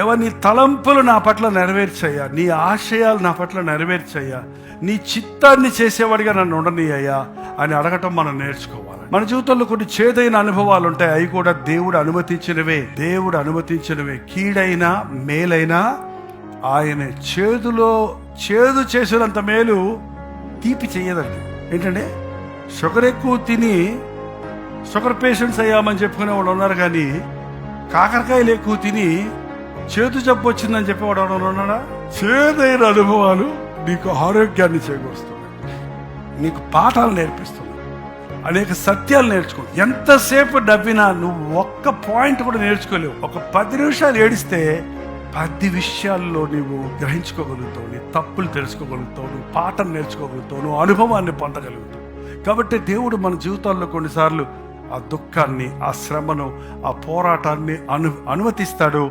దేవా, నీ తలంపులు నా పట్ల నెరవేర్చయ్యా, నీ ఆశయాలు నా పట్ల నెరవేర్చయ్యా, నీ చిత్తాన్ని చేసేవాడిగా నన్ను ఉండనీయ్యా అని అడగటం మనం నేర్చుకోవాలి. మన జీవితంలో కొన్ని చేదైన అనుభవాలు ఉంటాయి, అవి కూడా దేవుడు అనుమతించినవే. కీడైనా మేలైనా ఆయన చేదు చేసినంత మేలు తీపి చెయ్యదండి. ఏంటంటే షుగర్ ఎక్కువ తిని షుగర్ పేషెంట్స్ అయ్యామని చెప్పుకునే వాళ్ళు ఉన్నారు, కానీ కాకరకాయలు ఎక్కువ తిని చేదు జబ్బు వచ్చిందని చెప్పేవాడు ఎవడన్నా ఉన్నాడా? చేదైన అనుభవాలు నీకు ఆరోగ్యాన్ని చేకూరుస్తున్నాయి, నీకు పాఠాలు నేర్పిస్తున్నాయి, అనేక సత్యాలు నేర్చుకో. ఎంతసేపు నవ్వినా నువ్వు ఒక్క పాయింట్ కూడా నేర్చుకోలేవు. ఒక 10 నిమిషాలు ఏడిస్తే 10 విషయాల్లో నువ్వు గ్రహించుకోగలుగుతావు, నీ తప్పులు తెలుసుకోగలుగుతావు, నువ్వు పాఠం నేర్చుకోగలుగుతావు, నువ్వు అనుభవాన్ని పొందగలుగుతావు. కాబట్టి దేవుడు మన జీవితాల్లో కొన్నిసార్లు ఆ దుఃఖాన్ని, ఆ శ్రమను, ఆ పోరాటాన్ని అనుమతిస్తాడు.